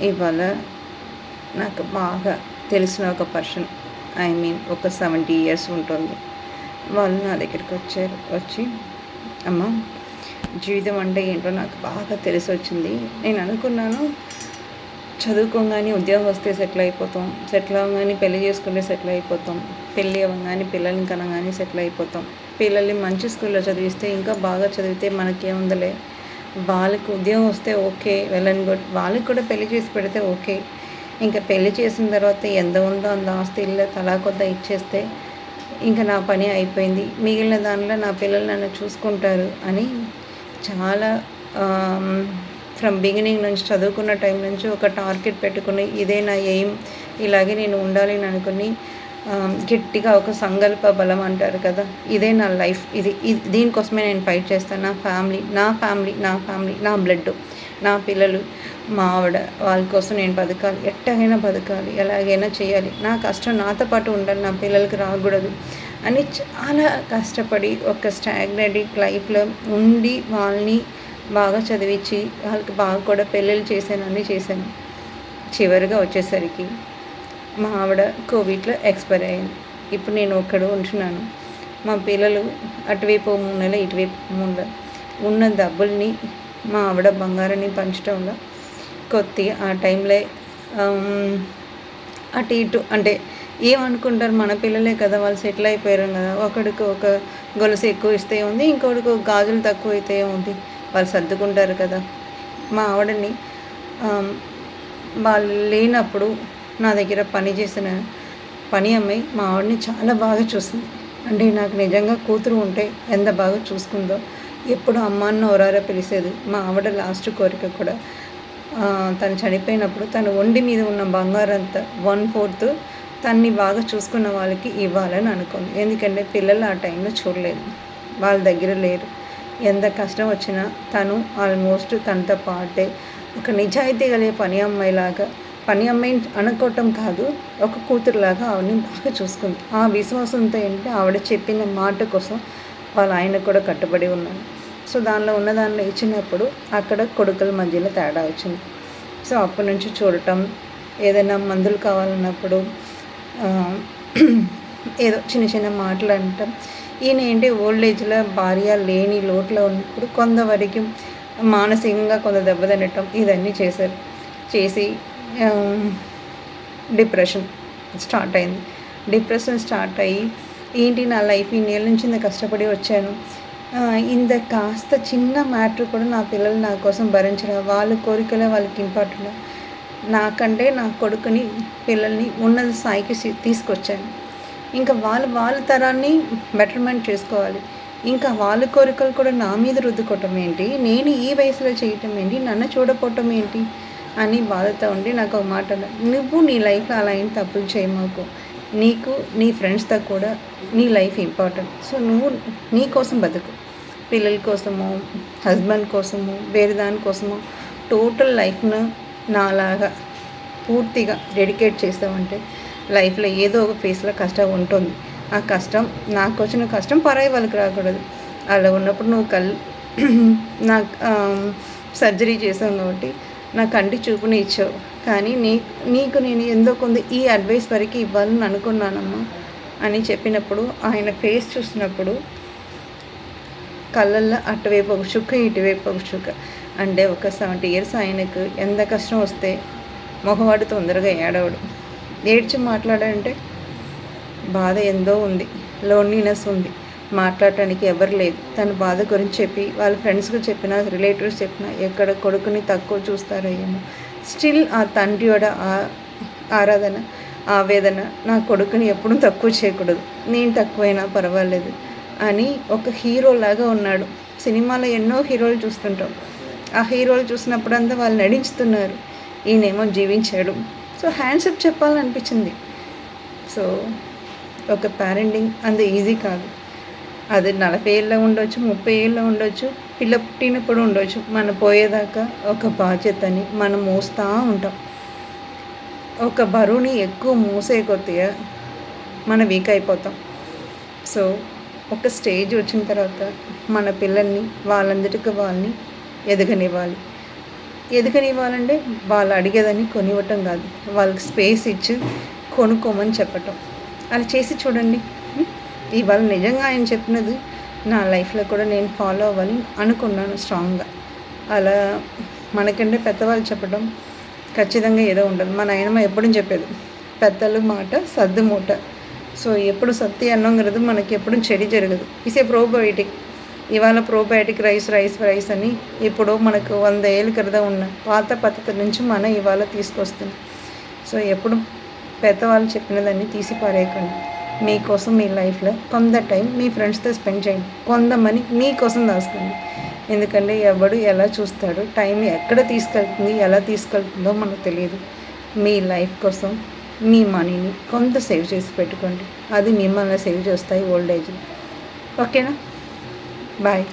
ఇవాళ నాకు బాగా తెలిసిన ఒక పర్సన్, ఒక 70 ఇయర్స్ ఉంటుంది. వాళ్ళు నా దగ్గరికి వచ్చి, అమ్మ, జీవితం అంటే ఏంటో నాకు బాగా తెలిసి వచ్చింది. నేను అనుకున్నాను చదువుకోగానే ఉద్యోగం వస్తే సెటిల్ అయిపోతాం, సెటిల్ అవ్వగానే పెళ్లి చేసుకుంటే సెటిల్ అయిపోతాం, పెళ్ళి అవ్వగానే పిల్లల్ని కనగానే సెటిల్ అయిపోతాం, పిల్లల్ని మంచి స్కూల్లో చదివిస్తే ఇంకా బాగా చదివితే మనకేముందలే, వాళ్ళకి ఉద్యోగం వస్తే ఓకే, వెళ్ళని గుడ్, వాళ్ళకి కూడా పెళ్లి చేసి పెడితే ఓకే, ఇంకా పెళ్లి చేసిన తర్వాత ఎంత ఉందో అంత ఆస్తి ఇల్లు తలా కొద్ద ఇచ్చేస్తే ఇంకా నా పని అయిపోయింది, మిగిలిన దానిలో నా పిల్లలు నన్ను చూసుకుంటారు అని చాలా ఫ్రమ్ బిగినింగ్ నుంచి చదువుకున్న టైం నుంచి ఒక టార్గెట్ పెట్టుకుని ఇదే నా ఎయిమ్, ఇలాగే నేను ఉండాలి అని అనుకుని గట్టిగా ఒక సంకల్ప బలం అంటారు కదా, ఇదే నా లైఫ్, దీనికోసమే నేను ఫైట్ చేస్తాను. నా ఫ్యామిలీ, నా బ్లడ్, నా పిల్లలు, మా ఆవిడ, వాళ్ళ కోసం నేను బతకాలి, ఎట్టగైనా బతకాలి, ఎలాగైనా చేయాలి, నా కష్టం నాతో పాటు ఉండాలి, నా పిల్లలకి రాకూడదు అని చాలా కష్టపడి ఒక స్టాగ్నెటిక్ లైఫ్లో ఉండి వాళ్ళని బాగా చదివించి వాళ్ళకి బాగా కూడా పెళ్ళిళ్ళు చేశాను, అన్నీ చేశాను. చివరిగా వచ్చేసరికి మా ఆవిడ కోవిడ్లో ఎక్స్పైర్ అయింది. ఇప్పుడు నేను ఒక్కడు ఉంటున్నాను. మా పిల్లలు అటువైపు 3 నెలలు, ఇటువైపు 3 నెలలు. ఉన్న డబ్బుల్ని మా ఆవిడ బంగారాన్ని పంచడంలో కొద్దిగా ఆ టైంలో అటు ఇటు అంటే ఏమనుకుంటారు, మన పిల్లలే కదా, వాళ్ళు సెటిల్ అయిపోయారు కదా, ఒకడికి ఒక గొలుసు ఎక్కువ ఇస్తే ఉంది, ఇంకొకడికి ఒక గాజులు తక్కువ అయితే ఉంది, వాళ్ళు సర్దుకుంటారు కదా. మా ఆవిడని వాళ్ళు లేనప్పుడు నా దగ్గర పని చేసిన పని అమ్మాయి మా ఆవిడని చాలా బాగా చూస్తుంది. అంటే నాకు నిజంగా కూతురు ఉంటే ఎంత బాగా చూసుకుందో, ఎప్పుడు అమ్మ అన్న ఓరారా పిలిచేది. మా ఆవిడ లాస్ట్ కోరిక కూడా తను చనిపోయినప్పుడు తను ఒంటి మీద ఉన్న బంగారంతా 1/4 తన్ని బాగా చూసుకున్న వాళ్ళకి ఇవ్వాలని అనుకుంది. ఎందుకంటే పిల్లలు ఆ టైంలో చూడలేదు, వాళ్ళ దగ్గర లేరు. ఎంత కష్టం వచ్చినా తను ఆల్మోస్ట్ తనతో పాటే ఒక నిజాయితీ కలిగే పని అమ్మాయిని అనుకోవటం కాదు, ఒక కూతురులాగా ఆవిడని బాగా చూసుకుంది. ఆ విశ్వాసంతో ఏంటంటే ఆవిడ చెప్పిన మాట కోసం వాళ్ళ ఆయన కూడా కట్టుబడి ఉన్నారు. సో దానిలో ఇచ్చినప్పుడు అక్కడ కొడుకుల మధ్యలో తేడా వచ్చింది. సో అప్పటి నుంచి చూడటం, ఏదైనా మందులు కావాలన్నప్పుడు ఏదో చిన్న మాటలు అనటం, ఈయన ఏంటి ఓల్డ్ ఏజ్లో భార్య లేని లోట్లో ఉన్నప్పుడు కొంతవరకు మానసికంగా కొంత దెబ్బతినటం, ఇవన్నీ చేసి డిప్రెషన్ స్టార్ట్ అయింది. డిప్రెషన్ స్టార్ట్ అయ్యి ఏంటి నా లైఫ్ ఇన్నేళ్ళ నుంచి ఇంత కష్టపడి వచ్చాను, ఇంత కాస్త చిన్న మ్యాటర్ కూడా నా పిల్లలు నా కోసం భరించడం, వాళ్ళ కోరికలే వాళ్ళకి ఇంపార్టెంట్, నాకంటే నా కొడుకుని పిల్లల్ని ఉన్నత స్థాయికి తీసుకొచ్చాను. ఇంకా వాళ్ళ తరాన్ని బెటర్మెంట్ చేసుకోవాలి, ఇంకా వాళ్ళ కోరికలు కూడా నా మీద రుద్దుకోవటం ఏంటి, నేను ఈ వయసులో చేయటం ఏంటి, నన్ను చూడపోవటం ఏంటి అని బాధతో ఉండి నాకు ఒక మాట అన్నారు, నువ్వు నీ లైఫ్లో అలా ఏం తప్పులు చేయమాకు, నీకు నీ ఫ్రెండ్స్తో కూడా నీ లైఫ్ ఇంపార్టెంట్. సో నువ్వు నీ కోసం బతుకు, పిల్లల కోసమో హస్బెండ్ కోసమో వేరే దానికోసమో టోటల్ లైఫ్ను నాలాగా పూర్తిగా డెడికేట్ చేస్తామంటే లైఫ్లో ఏదో ఒక ఫేస్లో కష్టం ఉంటుంది. ఆ కష్టం, నాకు వచ్చిన కష్టం పరాయి వాళ్ళకి రాకూడదు. అలా ఉన్నప్పుడు నువ్వు నాకు సర్జరీ చేసావు కాబట్టి నా కంటి చూపుని ఇచ్చావు, కానీ నీకు నేను ఎంతో కొంత ఈ అడ్వైస్ వరకు ఇవ్వాలని అనుకున్నానమ్మా అని చెప్పినప్పుడు ఆయన ఫేస్ చూసినప్పుడు కళ్ళల్లో అటువైపు ఒక చుక్క, ఇటువైపు ఒక చుక్క. అంటే ఒక 70 ఇయర్స్ ఆయనకు ఎంత కష్టం వస్తే మొహవాడు తొందరగా ఏడవడు, ఏడ్చి మాట్లాడాలంటే బాధ ఎంతో ఉంది, లోన్లీనెస్ ఉంది, మాట్లాడటానికి ఎవరు లేదు. తన బాధ గురించి చెప్పి వాళ్ళ ఫ్రెండ్స్కి చెప్పినా, రిలేటివ్స్ చెప్పినా ఎక్కడ కొడుకుని తక్కువ చూస్తారో ఏమో, స్టిల్ ఆ తండ్రియోட ఆరాధన, ఆవేదన, నా కొడుకుని ఎప్పుడూ తక్కువ చేయకూడదు, నేను తక్కువైనా పర్వాలేదు అని ఒక హీరోలాగా ఉన్నాడు. సినిమాలో ఎన్నో హీరోలు చూస్తుంటాం, ఆ హీరోలు చూసినప్పుడంతా వాళ్ళు నటిస్తున్నారు, ఈయనేమో జీవించాడు. సో హ్యాండ్సప్ చెప్పాలని అనిపించింది. సో ఒక పేరెంటింగ్ అంత ఈజీ కాదు, అది 40 ఏళ్ళలో ఉండొచ్చు, 30 ఏళ్ళలో ఉండొచ్చు, పిల్ల పుట్టినప్పుడు ఉండొచ్చు. మనం పోయేదాకా ఒక బాధ్యతని మనం మోస్తూ ఉంటాం. ఒక బరువుని ఎక్కువ మోసే కొద్దిగా మనం వీక్ అయిపోతాం. సో ఒక స్టేజ్ వచ్చిన తర్వాత మన పిల్లల్ని వాళ్ళందరికీ వాళ్ళని ఎదగనివ్వాలి. ఎందుకని ఇవ్వాలంటే వాళ్ళు అడిగేదని కొనివ్వటం కాదు, వాళ్ళకి స్పేస్ ఇచ్చి కొనుక్కోమని చెప్పటం. అలా చేసి చూడండి. ఇవాళ నిజంగా ఆయన చెప్పినది నా లైఫ్లో కూడా నేను ఫాలో అవ్వాలి అనుకున్నాను స్ట్రాంగ్గా. అలా మనకంటే పెద్దవాళ్ళు చెప్పడం ఖచ్చితంగా ఏదో ఉండదు. మా నాయనమ్మ ఎప్పుడు చెప్పేది, పెద్దలు మాట సర్దు మూట. సో ఎప్పుడు సత్తి అన్నంగరదు, మనకి ఎప్పుడు చెడు జరగదు. ఇసే ప్రోబయోటిక్. ఇవాళ ప్రోబయోటిక్ రైస్ అని ఇప్పుడు మనకు 100 ఏళ్ళ క్రితం ఉన్న పాత పద్ధతి నుంచి మనం ఇవాళ తీసుకొస్తుంది. సో ఎప్పుడు పెద్దవాళ్ళు చెప్పినదాన్ని తీసి పారేయకండి. మీకోసం మీ లైఫ్లో కొంత టైం మీ ఫ్రెండ్స్తో స్పెండ్ చేయండి, కొంతమంది మీకోసం దాచుకోండి. ఎందుకంటే ఎవడు ఎలా చూస్తాడో, టైం ఎక్కడ తీసుకెళ్తుంది, ఎలా తీసుకెళ్తుందో మనకు తెలియదు. మీ లైఫ్ కోసం మీ మనీని కొంత సేవ్ చేసి పెట్టుకోండి. అది మిమ్మల్ని సేవ్ చేస్తాయి ఓల్డ్ ఏజ్లో. ఓకేనా? బాయ్.